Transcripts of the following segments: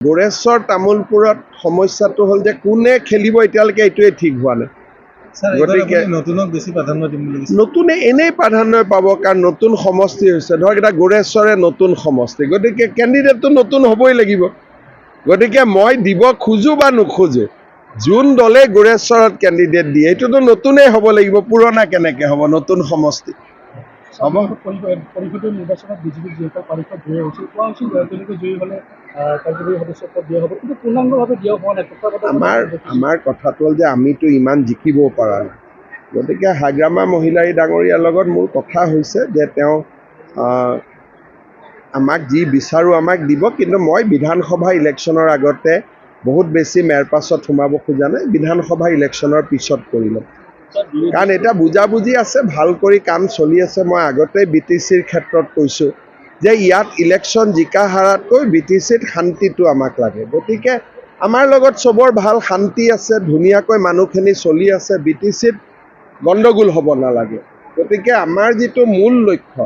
গোৰেশ্বৰ তামোলপুৰত সমস্যাটো হ'ল যে কোনে খেলিব এতিয়ালৈকে এইটোৱে ঠিক হোৱা নাই। গতিকে নতুনে এনেই প্ৰাধান্য পাব, কাৰণ নতুন সমষ্টি হৈছে। ধৰক এটা গোৰেশ্বৰে নতুন সমষ্টি, গতিকে কেণ্ডিডেটটো নতুন হ'বই লাগিব। গতিকে মই দিব খোজো বা নোখোজো, যোন দলে গোৰেশ্বৰত কেণ্ডিডেট দিয়ে এইটোতো নতুনেই হ'ব লাগিব। পুৰণা কেনেকৈ হ'ব? নতুন সমষ্টি হ'ব। পৰিষদীয় নিৰ্বাচনত বিজেপিৰ যিসকল পাৰিষদ জয়ী হৈছিল, কোৱা হৈছিল তেওঁলোকে জয়ী হ'লে কাৰ্যকৰী সদস্যপদ দিয়া হ'ব, কিন্তু পূৰ্ণাংগভাৱে দিয়া হোৱা নাই। আমাৰ কথাটো হ'ল যে আমিতো ইমান জিকিব পৰা নাই। গতিকে হাগ্ৰামা মহিলাৰী ডাঙৰীয়াৰ লগত মোৰ কথা হৈছে যে তেওঁ আমাক যি বিচাৰোঁ আমাক দিব, কিন্তু মই বিধানসভা ইলেকশ্যনৰ আগতে বহুত বেছি মেৰ পাছত সোমাব খোজা নাই। বিধানসভা ইলেকশ্যনৰ পিছত কৰি ল'ম, কাৰণ এতিয়া বুজাবুজি আছে, ভাল কৰি কাম চলি আছে। মই আগতে BTCৰ ক্ষেত্ৰত কৈছোঁ যে ইয়াত ইলেকশ্যন জিকা হাৰাতকৈ BTCত শান্তিটো আমাক লাগে। গতিকে আমাৰ লগত চবৰ ভাল শান্তি আছে, ধুনীয়াকৈ মানুহখিনি চলি আছে। BTCত গণ্ডগোল হ'ব নালাগে। গতিকে আমাৰ যিটো মূল লক্ষ্য,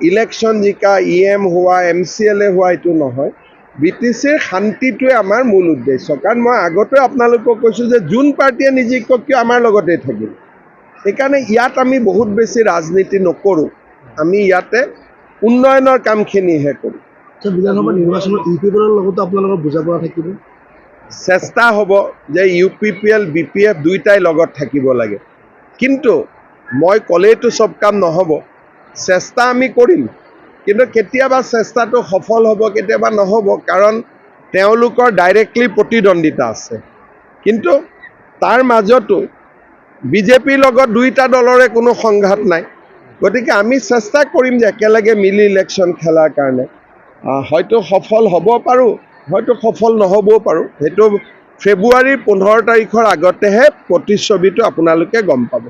ইলেকশ্যন জিকা, EM হোৱা, MCLA হোৱা এইটো নহয়। BTCৰ শান্তিটোৱে আমাৰ মূল উদ্দেশ্য। কাৰণ মই আগতে আপোনালোকক কৈছোঁ যে যোন পাৰ্টীয়ে নিজিকক কিয় আমাৰ লগতে থাকিব। সেইকাৰণে ইয়াত আমি বহুত বেছি ৰাজনীতি নকৰোঁ, আমি ইয়াতে উন্নয়নৰ কামখিনিহে কৰোঁ। বিধানসভা নিৰ্বাচনত UPPৰ লগতো আপোনালোকৰ বুজা পৰা থাকিব। চেষ্টা হ'ব যে UPPL, BPF দুইটাই লগত থাকিব লাগে, কিন্তু মই ক'লেইতো চব কাম নহ'ব। চেষ্টা আমি কৰিম, কিন্তু কেতিয়াবা চেষ্টাটো সফল হ'ব, কেতিয়াবা নহ'ব, কাৰণ তেওঁলোকৰ ডাইৰেক্টলি প্ৰতিদ্বন্দ্বিতা আছে। কিন্তু তাৰ মাজতো বিজেপিৰ লগত দুইটা দলৰে কোনো সংঘাত নাই। গতিকে আমি চেষ্টা কৰিম যে একেলগে মিলি ইলেকশ্যন খেলাৰ কাৰণে। হয়তো সফল হ'ব পাৰোঁ, হয়তো সফল নহ'বও পাৰোঁ। সেইটো ফেব্ৰুৱাৰীৰ 15 তাৰিখৰ আগতেহে প্ৰতিচ্ছবিটো আপোনালোকে গম পাব।